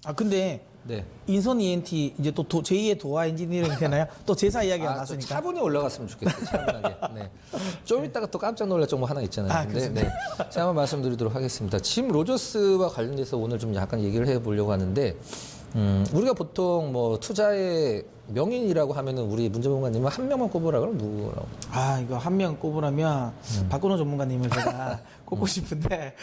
아 근데 네. 인선 ENT 이제 또 제2의 도화 엔지니어링 되나요? 또 제사 이야기가 좀 나왔으니까. 차분히 올라갔으면 좋겠어요. 차분하게. 네. 좀 이따가 또 깜짝 놀랄 정보 하나 있잖아요. 아, 근데 네. 제가 한번 말씀드리도록 하겠습니다. 짐 로저스와 관련돼서 오늘 좀 약간 얘기를 해보려고 하는데, 우리가 보통 뭐 투자의 명인이라고 하면은 우리 문전문가님은 한 명만 꼽으라 그러면 누구라고? 아 이거 한 명 꼽으라면 박근호 전문가님을 제가 꼽고 싶은데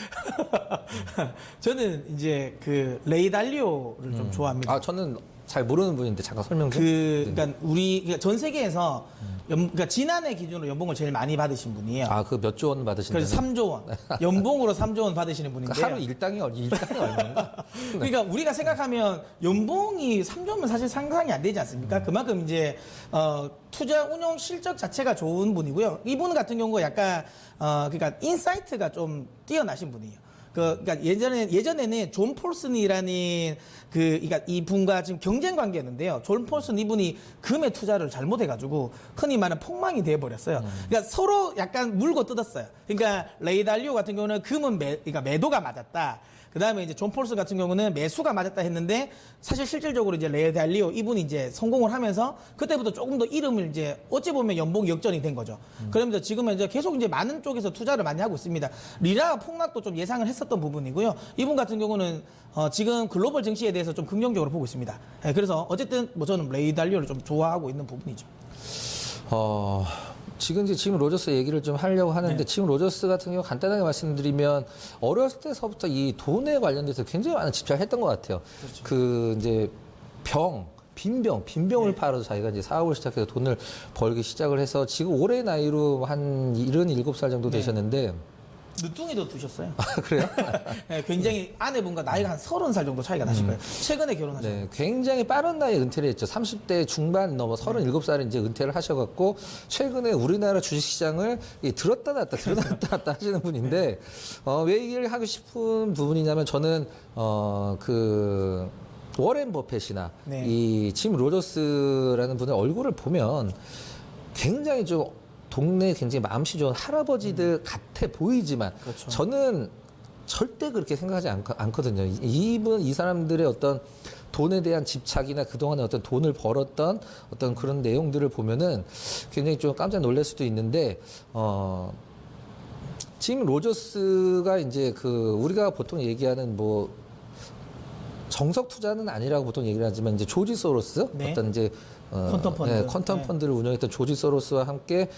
저는 이제 그 레이 달리오를 좀 좋아합니다. 아, 저는 잘 모르는 분인데 잠깐 설명 좀. 네. 그러니까 전 세계에서 그러니까 지난해 기준으로 연봉을 제일 많이 받으신 분이에요. 아, 그 몇 조 원 받으신다는? 그래서 3조 원. 연봉으로 3조 원 받으시는 분인데. 하루 일당이 얼마인가? 그러니까 우리가 생각하면 연봉이 3조면 사실 상상이 안 되지 않습니까? 그만큼 이제 투자 운용 실적 자체가 좋은 분이고요. 이분 같은 경우가 약간 그러니까 인사이트가 좀 뛰어나신 분이에요. 그러니까 예전에는 존 폴슨이라는 그러니까 이 분과 지금 경쟁 관계였는데요. 존 폴슨 이분이 금에 투자를 잘못해가지고 흔히 말하는 폭망이 돼버렸어요. 그러니까 서로 약간 물고 뜯었어요. 그러니까 레이 달리오 같은 경우는 금은 그러니까 매도가 맞았다. 그 다음에 이제 존 폴슨 같은 경우는 매수가 맞았다 했는데 사실 실질적으로 이제 레이 달리오 이분이 이제 성공을 하면서 그때부터 조금 더 이름을 이제 어찌 보면 연봉 역전이 된 거죠. 그러면서 지금은 이제 계속 이제 많은 쪽에서 투자를 많이 하고 있습니다. 리라 폭락도 좀 예상을 했었던 부분이고요. 이분 같은 경우는 지금 글로벌 증시에 대해서 좀 긍정적으로 보고 있습니다. 네, 그래서 어쨌든 뭐 저는 레이 달리오를 좀 좋아하고 있는 부분이죠. 지금 이제 짐 로저스 얘기를 좀 하려고 하는데, 네. 짐 로저스 같은 경우 간단하게 말씀드리면 어렸을 때서부터 이 돈에 관련돼서 굉장히 많은 집착을 했던 것 같아요. 그렇죠. 그 이제 빈병을 네. 팔아서 자기가 이제 사업을 시작해서 돈을 벌기 시작을 해서 지금 올해 나이로 한 77살 정도 네. 되셨는데. 늦둥이도 두셨어요. 아, 그래요? 네, 굉장히 아내분과 나이가 한 30살 정도 차이가 나실 거예요. 최근에 결혼하셨어요. 네, 굉장히 빠른 나이에 은퇴를 했죠. 30대 중반 넘어 37살에 이제 은퇴를 하셔갖고 최근에 우리나라 주식시장을 들었다 놨다 하시는 분인데, 왜 얘기를 하고 싶은 부분이냐면 저는 그 워렌 버핏이나 네. 이 짐 로저스라는 분의 얼굴을 보면 굉장히 좀 동네에 굉장히 마음씨 좋은 할아버지들 같아 보이지만, 그렇죠. 저는 절대 그렇게 생각하지 않거든요. 이 사람들의 어떤 돈에 대한 집착이나 그동안에 어떤 돈을 벌었던 어떤 그런 내용들을 보면은 굉장히 좀 깜짝 놀랄 수도 있는데, 짐 로저스가 이제 그 우리가 보통 얘기하는 뭐 정석 투자는 아니라고 보통 얘기를 하지만 이제 조지 소로스, 네. 어떤 이제 퀀텀 펀드. 네, 퀀텀 네. 펀드를 운영했던 조지 소로스와 함께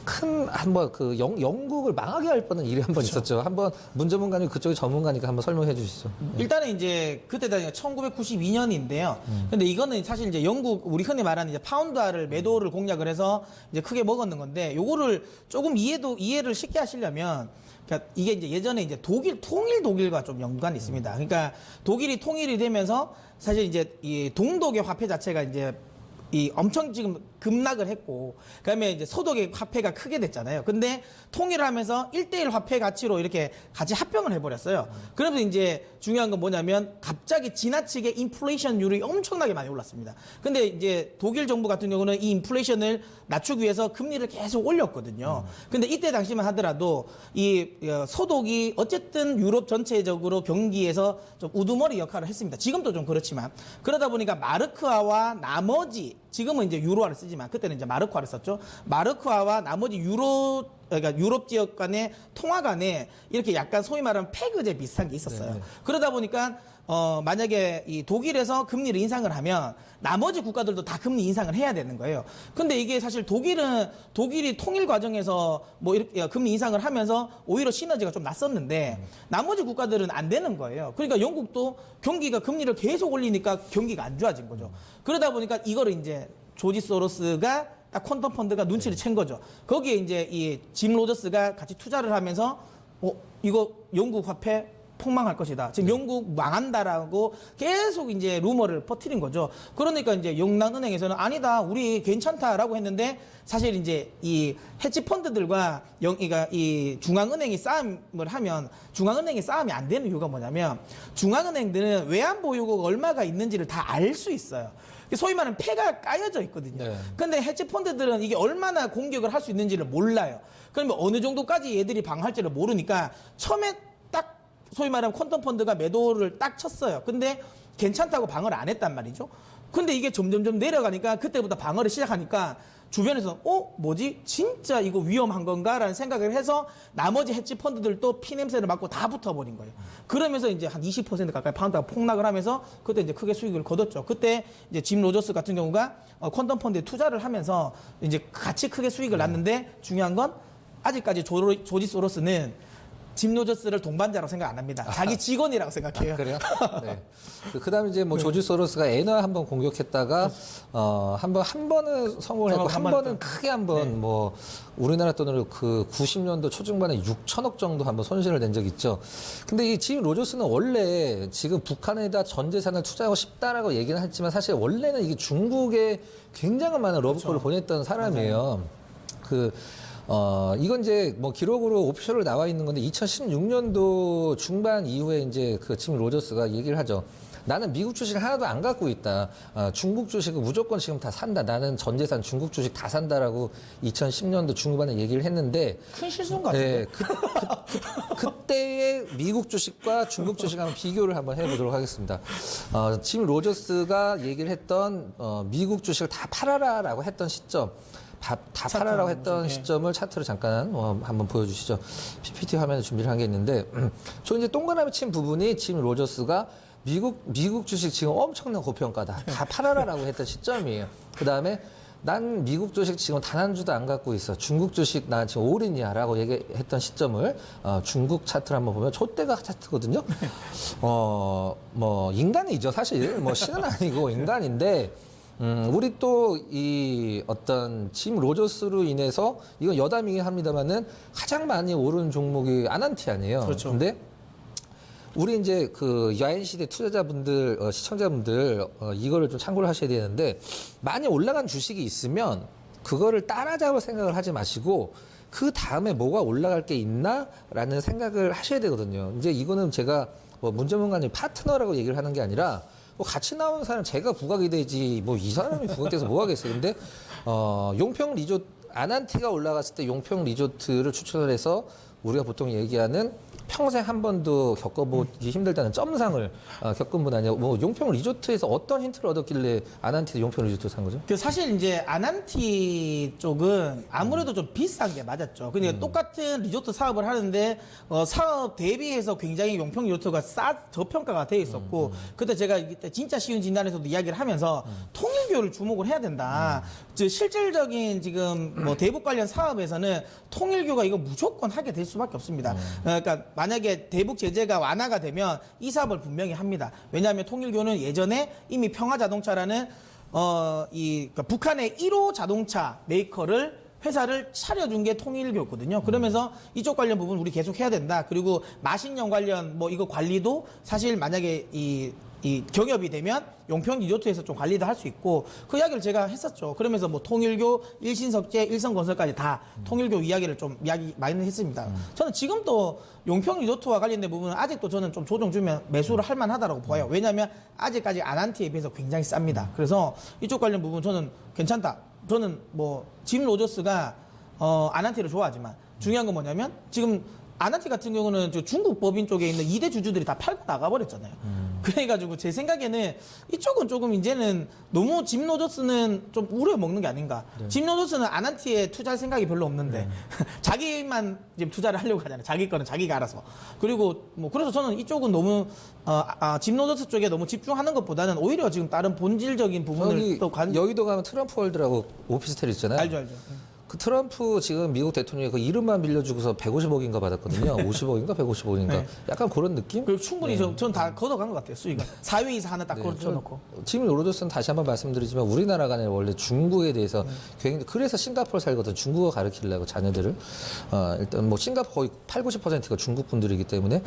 큰 한번 그 영국을 망하게 할 뻔한 일이 한 번 있었죠. 한번 문 전문가님 그쪽에 전문가니까 한번 설명해 주시죠. 일단은 이제 그때 당시가 1992년인데요. 근데 이거는 사실 이제 영국 우리 흔히 말하는 이제 파운드화를 매도를 공략을 해서 이제 크게 먹었는 건데, 요거를 조금 이해를 쉽게 하시려면, 그러니까 이게 이제 예전에 이제 통일 독일과 좀 연관이 있습니다. 그러니까 독일이 통일이 되면서 사실 이제 이 동독의 화폐 자체가 이제 이 엄청 지금 급락을 했고, 그다음에 이제 소독의 화폐가 크게 됐잖아요. 근데 통일을 하면서 1대1 화폐 가치로 이렇게 같이 합병을 해버렸어요. 그러면서 이제 중요한 건 뭐냐면 갑자기 지나치게 인플레이션율이 엄청나게 많이 올랐습니다. 근데 이제 독일 정부 같은 경우는 이 인플레이션을 낮추기 위해서 금리를 계속 올렸거든요. 근데 이때 당시만 하더라도 이 소독이 어쨌든 유럽 전체적으로 경기에서 좀 우두머리 역할을 했습니다. 지금도 좀 그렇지만, 그러다 보니까 마르크화와 나머지, 지금은 이제 유로화를 쓰지만 그때는 이제 마르크화를 썼죠. 마르크화와 나머지 그러니까 유럽 지역 간의 통화 간에 이렇게 약간 소위 말하는 패그제 비슷한 게 있었어요. 네. 그러다 보니까 만약에 이 독일에서 금리를 인상을 하면 나머지 국가들도 다 금리 인상을 해야 되는 거예요. 근데 이게 사실 독일이 통일 과정에서 뭐 이렇게 금리 인상을 하면서 오히려 시너지가 좀 났었는데 나머지 국가들은 안 되는 거예요. 그러니까 영국도 경기가 금리를 계속 올리니까 경기가 안 좋아진 거죠. 그러다 보니까 이거를 이제 조지 소로스가 딱 퀀텀 펀드가 눈치를 챈 거죠. 거기에 이제 이 짐 로저스가 같이 투자를 하면서 이거 영국 화폐 폭망할 것이다. 지금 영국 망한다라고 계속 이제 루머를 퍼뜨린 거죠. 그러니까 이제 영란은행에서는 아니다, 우리 괜찮다라고 했는데, 사실 이제 이 헤지 펀드들과 그러니까 이 중앙은행이 싸움을 하면 중앙은행이 싸움이 안 되는 이유가 뭐냐면, 중앙은행들은 외환 보유고가 얼마가 있는지를 다 알 수 있어요. 소위 말하는 패가 까여져 있거든요. 네. 근데 헤지 펀드들은 이게 얼마나 공격을 할 수 있는지를 몰라요. 그러면 어느 정도까지 얘들이 방어할지를 모르니까 처음에 딱 소위 말하면 퀀텀 펀드가 매도를 딱 쳤어요. 근데 괜찮다고 방어를 안 했단 말이죠. 근데 이게 점점점 내려가니까 그때부터 방어를 시작하니까 주변에서 뭐지? 진짜 이거 위험한 건가라는 생각을 해서 나머지 헤지 펀드들도 피냄새를 맡고 다 붙어버린 거예요. 그러면서 이제 한 20% 가까이 파운드가 폭락을 하면서 그때 이제 크게 수익을 거뒀죠. 그때 이제 짐 로저스 같은 경우가 퀀텀 펀드에 투자를 하면서 이제 같이 크게 수익을 났는데 중요한 건 아직까지 조지 소로스는 짐 로저스를 동반자라고 생각 안 합니다. 자기 직원이라고 생각해요. 그래요? 네. 그다음에 이제 뭐 조지 소로스가 엔화 한번 공격했다가 한 번은 성공을 했고 한 번은 크게 한번 뭐 우리나라 돈으로 그 90년도 초중반에 6천억 정도 한번 손실을 낸 적이 있죠. 근데 이 짐 로저스는 원래 지금 북한에다 전 재산을 투자하고 싶다라고 얘기는 했지만 사실 원래는 이게 중국에 굉장히 많은 러브콜을 보냈던 사람이에요. 이건 이제 뭐 기록으로 오피셜로 나와 있는 건데 2016년도 중반 이후에 이제 그 짐 로저스가 얘기를 하죠. 나는 미국 주식을 하나도 안 갖고 있다. 중국 주식은 무조건 지금 다 산다. 나는 전 재산 중국 주식 다 산다라고 2010년도 중반에 얘기를 했는데 큰 실수인 것 같아요. 네, 그때의 미국 주식과 중국 주식 한번 비교를 한번 해보도록 하겠습니다. 짐 로저스가 얘기를 했던 미국 주식을 다 팔아라라고 했던 시점. 다 팔아라고 했던 시점을 차트로 잠깐 한번 보여주시죠. PPT 화면에 준비를 한 게 있는데 저 이제 동그라미 친 부분이 짐 로저스가 미국 주식 지금 엄청난 고평가다. 다 팔아라라고 했던 시점이에요. 그 다음에 난 미국 주식 지금 단 한 주도 안 갖고 있어. 중국 주식 나 지금 올인이야라고 얘기했던 시점을 중국 차트를 한번 보면 촛대가 차트거든요. 뭐 인간이죠 사실. 뭐 신은 아니고 인간인데. 우리 또 이 어떤 짐 로저스로 인해서 이건 여담이긴 합니다만은 가장 많이 오른 종목이 아난티 아니에요. 그렇죠. 근데 우리 이제 그 야인시대 투자자분들, 시청자분들 이거를 좀 참고를 하셔야 되는데 많이 올라간 주식이 있으면 그거를 따라잡을 생각을 하지 마시고 그 다음에 뭐가 올라갈 게 있나라는 생각을 하셔야 되거든요. 이제 이거는 제가 뭐 문전문가님 파트너라고 얘기를 하는 게 아니라 뭐 같이 나오는 사람 제가 부각이 되지 뭐 이 사람이 부각돼서 뭐 하겠어요. 근데 용평 리조트 아난티가 올라갔을 때 용평 리조트를 추천을 해서 우리가 보통 얘기하는 평생 한 번도 겪어보기 힘들다는 점상을 겪은 분 아니에요. 뭐 용평 리조트에서 어떤 힌트를 얻었길래 아난티 용평 리조트 산 거죠? 그 사실 이제 아난티 쪽은 아무래도 좀 비싼 게 맞았죠. 근데 똑같은 리조트 사업을 하는데 사업 대비해서 굉장히 용평 리조트가 저평가가 돼 있었고 그때 제가 이때 진짜 쉬운 진단에서도 이야기를 하면서 통일교를 주목을 해야 된다. 즉 실질적인 지금 뭐 대북 관련 사업에서는 통일교가 이거 무조건 하게 될 수밖에 없습니다. 그러니까 만약에 대북 제재가 완화가 되면 이 사업을 분명히 합니다. 왜냐하면 통일교는 예전에 이미 평화자동차라는 그러니까 북한의 1호 자동차 메이커를 회사를 차려준 게 통일교거든요. 그러면서 이쪽 관련 부분 우리 계속 해야 된다. 그리고 마신령 관련 뭐 이거 관리도 사실 만약에 이 경협이 되면 용평 리조트에서 좀 관리도 할 수 있고 그 이야기를 제가 했었죠. 그러면서 뭐 통일교, 일신석재, 일성건설까지 다 통일교 이야기를 좀 이야기 많이 했습니다. 저는 지금도 용평 리조트와 관련된 부분은 아직도 저는 좀 조정 주면 매수를 할 만하다라고 봐요. 왜냐하면 아직까지 아난티에 비해서 굉장히 쌉니다. 그래서 이쪽 관련 부분 저는 괜찮다. 저는 뭐 짐 로저스가 아난티를 좋아하지만 중요한 건 뭐냐면 지금 아난티 같은 경우는 저 중국 법인 쪽에 있는 2대 주주들이 다 팔고 나가버렸잖아요. 그래가지고 제 생각에는 이쪽은 조금 이제는 너무 짐 로저스는 좀 우려먹는 게 아닌가. 짐 로저스는 아난티에 투자할 생각이 별로 없는데 자기만 지금 투자를 하려고 하잖아요. 자기 거는 자기가 알아서. 그리고 뭐 그래서 저는 이쪽은 너무 짐 로저스 쪽에 너무 집중하는 것보다는 오히려 지금 다른 본질적인 부분을 또 여의도 가면 트럼프 월드라고 오피스텔 있잖아요. 알죠. 그 트럼프 지금 미국 대통령이 그 이름만 빌려주고서 150억인가 받았거든요. 50억인가 150억인가. 네. 약간 그런 느낌? 그리고 충분히 전 다 걷어간 것 같아요. 수익은 4위 이상 하나 딱 걸쳐놓고. 짐 로저스는 다시 한번 말씀드리지만 우리나라가 아니라 원래 중국에 대해서 굉장히 그래서 싱가포르 살거든. 중국어 가르치려고 자녀들을. 일단 뭐 싱가포르 거의 80~90%가 중국 분들이기 때문에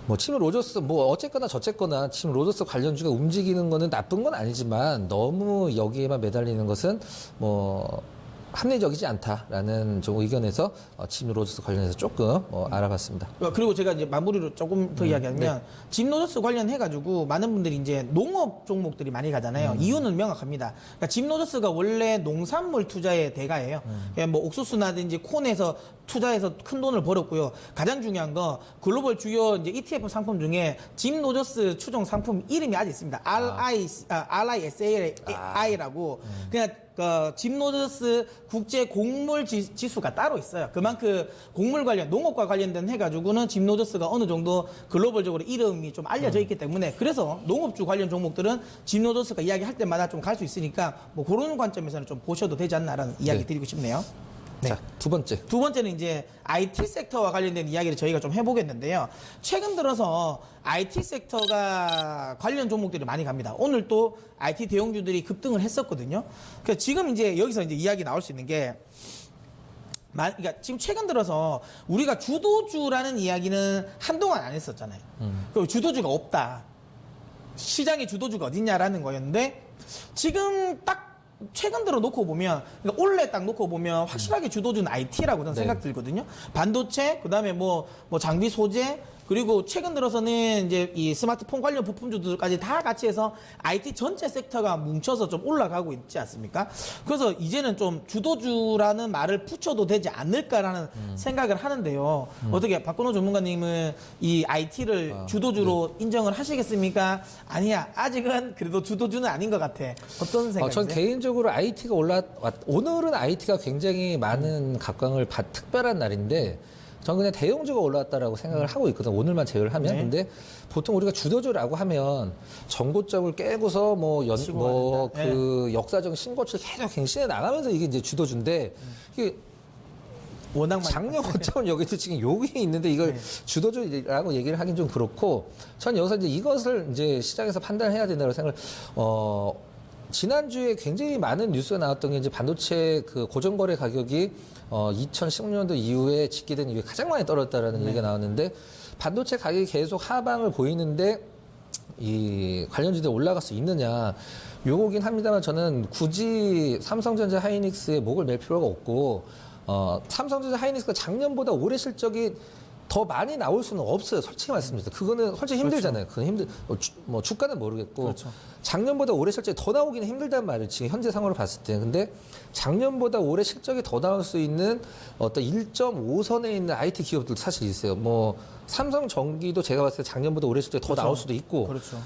뭐 짐 로저스 뭐 어쨌거나 저쨌거나 짐 로저스 관련주가 움직이는 거는 나쁜 건 아니지만 너무 여기에만 매달리는 것은 뭐 합리적이지 않다라는 좀 의견에서 짐로저스 관련해서 조금 알아봤습니다. 그리고 제가 이제 마무리로 조금 더 이야기하면 짐로저스 관련해가지고 많은 분들이 이제 농업 종목들이 많이 가잖아요. 이유는 명확합니다. 그러니까 짐로저스가 원래 농산물 투자의 대가예요. 그러니까 뭐 옥수수나든지 콘에서 투자해서 큰 돈을 벌었고요. 가장 중요한 거 글로벌 주요 이제 ETF 상품 중에 짐로저스 추종 상품 이름이 아직 있습니다. RISA라고 그냥 짐로저스 국제 곡물 지수가 따로 있어요. 그만큼 곡물 관련 농업과 관련된 해가지고는 짐로저스가 어느 정도 글로벌적으로 이름이 좀 알려져 있기 때문에 그래서 농업주 관련 종목들은 짐로저스가 이야기할 때마다 좀 갈 수 있으니까 뭐 그런 관점에서는 좀 보셔도 되지 않나라는 이야기 드리고 싶네요. 네. 자, 두 번째는 이제 IT 섹터와 관련된 이야기를 저희가 좀 해보겠는데요. 최근 들어서 IT 섹터가 관련 종목들이 많이 갑니다. 오늘 또 IT 대형주들이 급등을 했었거든요. 그러니까 지금 이제 여기서 이제 이야기 나올 수 있는 게 그러니까 지금 최근 들어서 우리가 주도주라는 이야기는 한동안 안 했었잖아요. 그리고 주도주가 없다. 시장의 주도주가 어딨냐라는 거였는데 지금 딱 최근 들어 놓고 보면, 그러니까 올해 딱 놓고 보면 확실하게 주도주는 IT라고 저는 생각 들거든요. 반도체, 그 다음에 뭐 장비 소재, 그리고 최근 들어서는 이제 이 스마트폰 관련 부품주들까지 다 같이 해서 IT 전체 섹터가 뭉쳐서 좀 올라가고 있지 않습니까? 그래서 이제는 좀 주도주라는 말을 붙여도 되지 않을까라는 생각을 하는데요. 어떻게 박근호 전문가님은 이 IT를 주도주로 인정을 하시겠습니까? 아니야, 아직은 그래도 주도주는 아닌 것 같아. 어떤 생각이세요? 전 개인적으로 IT가 오늘은 IT가 굉장히 많은 각광을 특별한 날인데 전 그냥 대형주가 올라왔다라고 생각을 하고 있거든. 오늘만 제외를 하면. 네. 근데 보통 우리가 주도주라고 하면 전고점을 깨고서 그 역사적인 신고치를 계속 갱신해 나가면서 이게 이제 주도주인데 이게 워낙 작년 고점은 여기도 지금 여기 있는데 이걸 주도주라고 얘기를 하긴 좀 그렇고 전 여기서 이제 이것을 이제 시장에서 판단해야 된다고 생각을 지난주에 굉장히 많은 뉴스가 나왔던 게 이제 반도체 그 고정거래 가격이 2016년도 이후에 집계된 이후에 가장 많이 떨어졌다라는 얘기가 나왔는데 반도체 가격이 계속 하방을 보이는데 이 관련주들이 올라갈 수 있느냐 요거긴 합니다만 저는 굳이 삼성전자 하이닉스에 목을 맬 필요가 없고 삼성전자 하이닉스가 작년보다 올해 실적이 더 많이 나올 수는 없어요. 솔직히 말씀드립니다. 그거는 솔직히 힘들잖아요. 그건 주가는 모르겠고. 그렇죠. 작년보다 올해 실적이 더 나오기는 힘들단 말이에요. 지금 현재 상황으로 봤을 때. 근데 작년보다 올해 실적이 더 나올 수 있는 어떤 1.5선에 있는 IT 기업들도 사실 있어요. 삼성전기도 제가 봤을 때 작년보다 올해 실적이 더 나올 수도 있고. 그렇죠.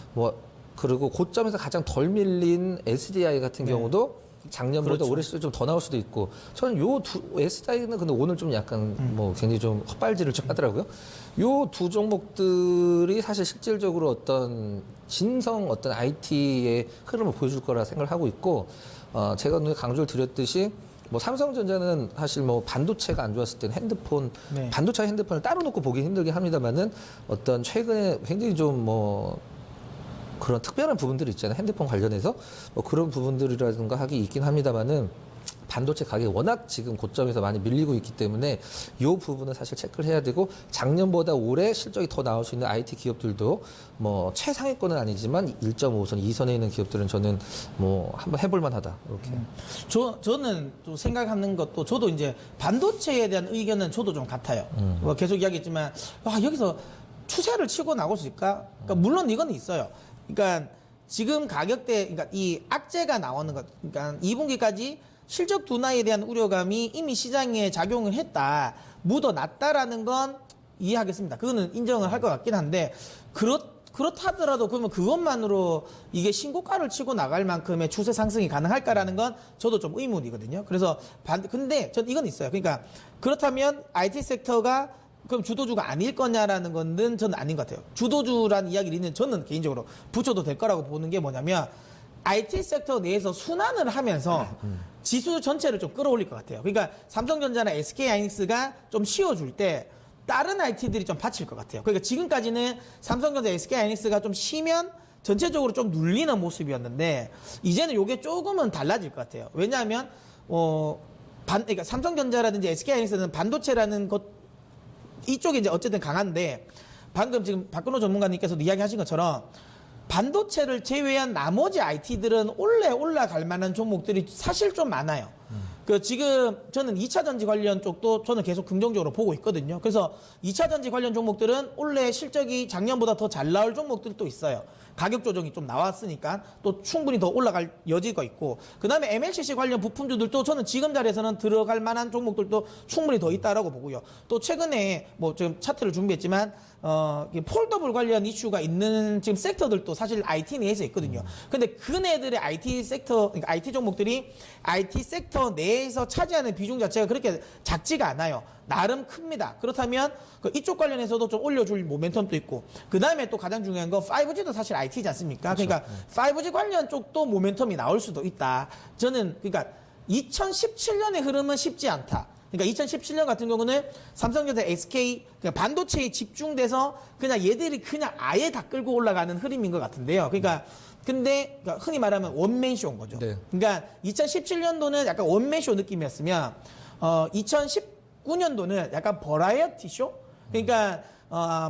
그리고 고점에서 가장 덜 밀린 SDI 같은 경우도 작년보다 그렇죠. 올해 실적이 좀 더 나올 수도 있고 저는 요 두 SDI는 근데 오늘 좀 약간 굉장히 좀 헛발질을 좀 하더라고요. 요 두 종목들이 사실 실질적으로 어떤 어떤 IT의 흐름을 보여줄 거라 생각을 하고 있고 제가 오늘 강조를 드렸듯이 삼성전자는 사실 반도체가 안 좋았을 때는 반도체 핸드폰을 따로 놓고 보기 힘들긴 합니다만은 어떤 최근에 굉장히 좀 그런 특별한 부분들이 있잖아요. 핸드폰 관련해서 그런 부분들이라든가 하기 있긴 합니다만은 반도체 가격이 워낙 지금 고점에서 많이 밀리고 있기 때문에 이 부분은 사실 체크를 해야 되고 작년보다 올해 실적이 더 나올 수 있는 IT 기업들도 최상위권은 아니지만 1.5선, 2선에 있는 기업들은 저는 한번 해볼 만하다. 이렇게. 저는 또 생각하는 것도 저도 이제 반도체에 대한 의견은 저도 좀 같아요. 계속 이야기했지만 여기서 추세를 치고 나올 수 있을까? 그러니까 물론 이건 있어요. 그러니까 지금 가격대, 그러니까 이 악재가 나오는 것, 그러니까 2분기까지 실적 둔화에 대한 우려감이 이미 시장에 작용을 했다, 묻어났다라는 건 이해하겠습니다. 그거는 인정을 할 것 같긴 한데 그렇다더라도 그러면 그것만으로 이게 신고가를 치고 나갈 만큼의 추세 상승이 가능할까라는 건 저도 좀 의문이거든요. 그래서 근데 전 이건 있어요. 그러니까 그렇다면 IT 섹터가 그럼 주도주가 아닐 거냐라는 거는 저는 아닌 것 같아요. 주도주라는 이야기를 있는 저는 개인적으로 붙여도 될 거라고 보는 게 뭐냐면 IT 섹터 내에서 순환을 하면서 지수 전체를 좀 끌어올릴 것 같아요. 그러니까 삼성전자나 SK하이닉스가 좀 쉬어줄 때 다른 IT들이 좀 받칠 것 같아요. 그러니까 지금까지는 삼성전자, SK하이닉스가 좀 쉬면 전체적으로 좀 눌리는 모습이었는데 이제는 이게 조금은 달라질 것 같아요. 왜냐하면 그러니까 삼성전자라든지 SK하이닉스는 반도체라는 것 이쪽이 이제 어쨌든 강한데 방금 지금 박근호 전문가님께서도 이야기하신 것처럼 반도체를 제외한 나머지 IT들은 올라갈 만한 종목들이 사실 좀 많아요. 그 지금 저는 2차 전지 관련 쪽도 저는 계속 긍정적으로 보고 있거든요. 그래서 2차 전지 관련 종목들은 올해 실적이 작년보다 더 잘 나올 종목들도 있어요. 가격 조정이 좀 나왔으니까 또 충분히 더 올라갈 여지가 있고, 그다음에 MLCC 관련 부품주들도 저는 지금 자리에서는 들어갈 만한 종목들도 충분히 더 있다라고 보고요. 또 최근에 뭐 지금 차트를 준비했지만 폴더블 관련 이슈가 있는 지금 섹터들도 사실 IT 내에서 있거든요. 근데 그네들의 IT 섹터, 그러니까 IT 종목들이 IT 섹터 내에서 차지하는 비중 자체가 그렇게 작지가 않아요. 나름 큽니다. 그렇다면 이쪽 관련해서도 좀 올려줄 모멘텀도 있고, 그 다음에 또 가장 중요한 건 5G도 사실 IT지 않습니까? 그렇죠. 그러니까 5G 관련 쪽도 모멘텀이 나올 수도 있다. 저는 그러니까 2017년의 흐름은 쉽지 않다. 그러니까 2017년 같은 경우는 삼성전자, SK 그러니까 반도체에 집중돼서 그냥 얘들이 그냥 아예 다 끌고 올라가는 흐름인 것 같은데요. 그러니까 근데 그러니까 흔히 말하면 원맨쇼인 거죠. 네. 그러니까 2017년도는 약간 원맨쇼 느낌이었으면 2019년도는 약간 버라이어티 쇼? 그러니까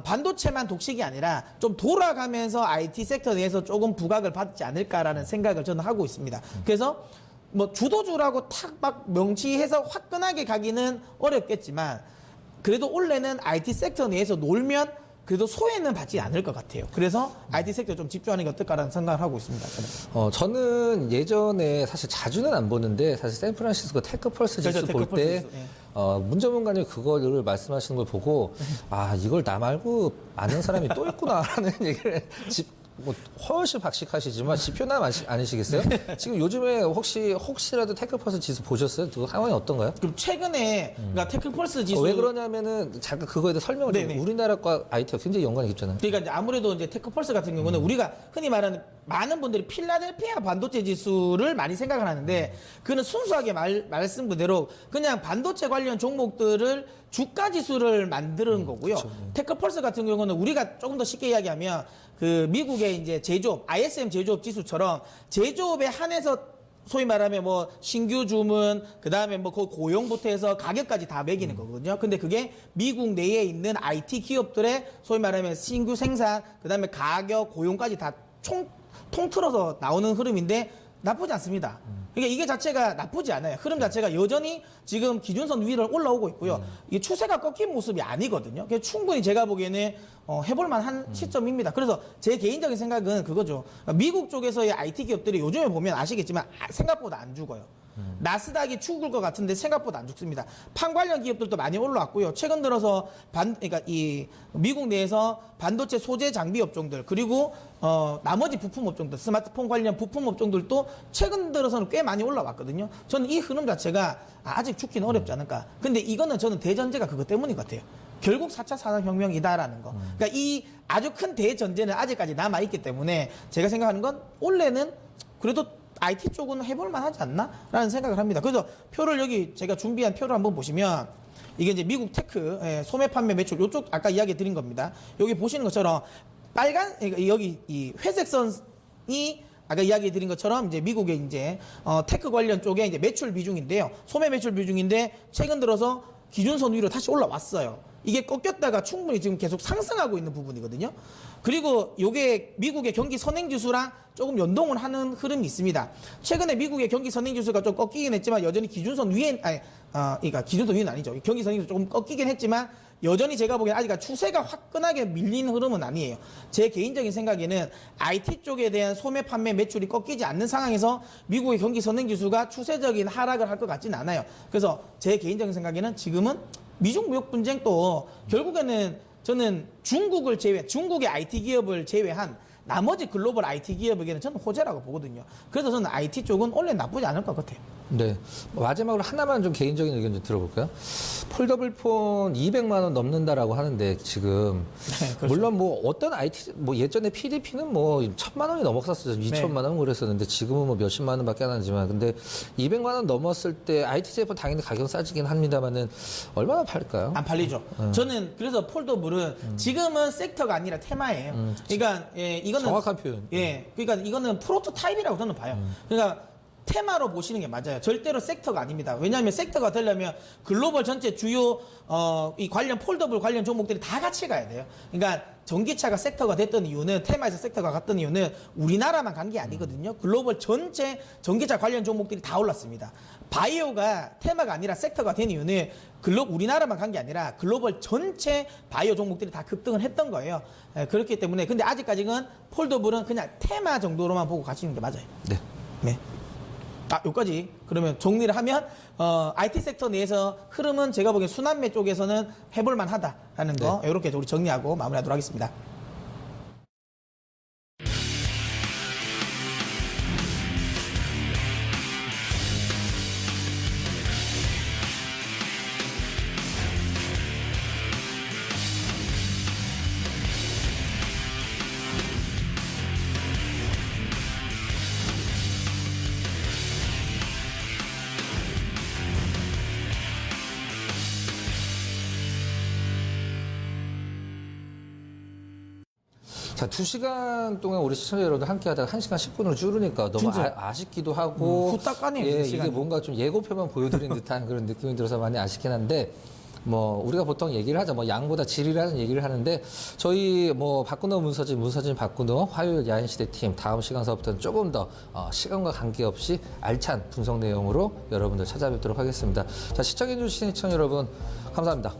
반도체만 독식이 아니라 좀 돌아가면서 IT 섹터 내에서 조금 부각을 받지 않을까라는 생각을 저는 하고 있습니다. 그래서 뭐 주도주라고 탁 막 명시해서 화끈하게 가기는 어렵겠지만 그래도 올해는 IT 섹터 내에서 놀면 그래도 소외는 받지 않을 것 같아요. 그래서 IT 섹터 좀 집중하는 게 어떨까라는 생각을 하고 있습니다. 저는. 저는 예전에 사실 자주는 안 보는데 사실 샌프란시스코 테크펄스 지수 그렇죠, 볼 테크펄스 때 지수, 예. 문 전문가님 그거를 말씀하시는 걸 보고 아 이걸 나 말고 아는 사람이 또 있구나라는 얘기를 뭐 훨씬 박식하시지만 지표남 아니시겠어요? 지금 요즘에 혹시라도 테크펄스 지수 보셨어요? 그 상황이 어떤가요? 그럼 최근에 그러니까 테크펄스 지수 왜 그러냐면은 잠깐 그거에 대해 설명을 좀 네네. 우리나라과 IT가 굉장히 연관이 깊잖아요. 그러니까 이제 아무래도 이제 테크펄스 같은 경우는 우리가 흔히 말하는 많은 분들이 필라델피아 반도체 지수를 많이 생각을 하는데 그는 순수하게 말씀 그대로 그냥 반도체 관련 종목들을 주가 지수를 만드는 거고요. 테크펄스 같은 경우는 우리가 조금 더 쉽게 이야기하면 그 미국의 이제 제조업, ISM 제조업 지수처럼 제조업에 한해서 소위 말하면 뭐 신규 주문, 그 다음에 뭐 그 고용부터 해서 가격까지 다 매기는 거거든요. 근데 그게 미국 내에 있는 IT 기업들의 소위 말하면 신규 생산, 그 다음에 가격, 고용까지 다 통틀어서 나오는 흐름인데 나쁘지 않습니다. 그러니까 이게 자체가 나쁘지 않아요. 흐름 자체가 여전히 지금 기준선 위를 올라오고 있고요. 이게 추세가 꺾인 모습이 아니거든요. 그래서 충분히 제가 보기에는 해볼 만한 시점입니다. 그래서 제 개인적인 생각은 그거죠. 미국 쪽에서의 IT 기업들이 요즘에 보면 아시겠지만 생각보다 안 죽어요. 나스닥이 죽을 것 같은데 생각보다 안 죽습니다. 판 관련 기업들도 많이 올라왔고요. 최근 들어서 그러니까 이 미국 내에서 반도체 소재 장비 업종들 그리고 나머지 부품 업종들, 스마트폰 관련 부품 업종들도 최근 들어서는 꽤 많이 올라왔거든요. 저는 이 흐름 자체가 아직 죽기는 어렵지 않을까. 근데 이거는 저는 대전제가 그것 때문인 것 같아요. 결국 4차 산업혁명이다라는 거. 그러니까 이 아주 큰 대전제는 아직까지 남아있기 때문에 제가 생각하는 건 올해는 그래도 IT 쪽은 해볼 만하지 않나? 라는 생각을 합니다. 그래서 표를 여기 제가 준비한 표를 한번 보시면 이게 이제 미국 테크 소매 판매 매출 요쪽 아까 이야기 드린 겁니다. 여기 보시는 것처럼 빨간 여기 이 회색 선이 아까 이야기 드린 것처럼 이제 미국의 이제 테크 관련 쪽에 이제 매출 비중인데요. 소매 매출 비중인데 최근 들어서 기준선 위로 다시 올라왔어요. 이게 꺾였다가 충분히 지금 계속 상승하고 있는 부분이거든요. 그리고 이게 미국의 경기 선행지수랑 조금 연동을 하는 흐름이 있습니다. 최근에 미국의 경기 선행지수가 좀 꺾이긴 했지만 여전히 기준선 위에, 그러니까 기준선 위는 아니죠. 경기 선행지수 조금 꺾이긴 했지만 여전히 제가 보기엔 아직 추세가 화끈하게 밀리는 흐름은 아니에요. 제 개인적인 생각에는 IT 쪽에 대한 소매 판매 매출이 꺾이지 않는 상황에서 미국의 경기 선행지수가 추세적인 하락을 할 것 같지는 않아요. 그래서 제 개인적인 생각에는 지금은 미중 무역 분쟁도 결국에는 저는 중국의 IT 기업을 제외한 나머지 글로벌 IT 기업에게는 저는 호재라고 보거든요. 그래서 저는 IT 쪽은 원래 나쁘지 않을 것 같아요. 네. 마지막으로 하나만 좀 개인적인 의견 좀 들어볼까요? 폴더블 폰 200만 원 넘는다라고 하는데 지금 네, 그렇죠. 물론 뭐 어떤 IT 뭐 예전에 PDP는 뭐 1,000만 원이 넘었었어요. 2천만 원 그랬었는데 지금은 뭐 몇십만 원밖에 안 하지만 근데 200만 원 넘었을 때 IT 제품 당연히 가격 싸지긴 합니다만은 얼마나 팔릴까요? 안 팔리죠. 저는 그래서 폴더블은 지금은 섹터가 아니라 테마예요. 그러니까 이거는 정확한 표현. 그러니까 이거는 프로토타입이라고 저는 봐요. 그러니까 테마로 보시는 게 맞아요. 절대로 섹터가 아닙니다. 왜냐하면 섹터가 되려면 글로벌 전체 주요 이 관련 폴더블 관련 종목들이 다 같이 가야 돼요. 그러니까 전기차가 섹터가 됐던 이유는 테마에서 섹터가 갔던 이유는 우리나라만 간 게 아니거든요. 글로벌 전체 전기차 관련 종목들이 다 올랐습니다. 바이오가 테마가 아니라 섹터가 된 이유는 우리나라만 간 게 아니라 글로벌 전체 바이오 종목들이 다 급등을 했던 거예요. 그렇기 때문에 근데 아직까지는 폴더블은 그냥 테마 정도로만 보고 가시는 게 맞아요. 네. 네. 여기까지 그러면 정리를 하면 IT 섹터 내에서 흐름은 제가 보기엔 순환매 쪽에서는 해볼 만하다라는 거 이렇게 우리 정리하고 마무리하도록 하겠습니다. 자, 2시간 동안 우리 시청자 여러분들 함께 하다가 1시간 10분으로 줄으니까 너무 진짜. 아쉽기도 하고. 후딱 가네요, 예, 시간이. 이게 뭔가 좀 예고편만 보여드린 듯한 그런 느낌이 들어서 많이 아쉽긴 한데, 우리가 보통 얘기를 하자, 양보다 질이라는 얘기를 하는데, 저희 박근호 문서진 박근호 화요일 야인시대 팀 다음 시간서부터는 조금 더 시간과 관계없이 알찬 분석 내용으로 여러분들 찾아뵙도록 하겠습니다. 자, 시청해주신 시청 여러분, 감사합니다.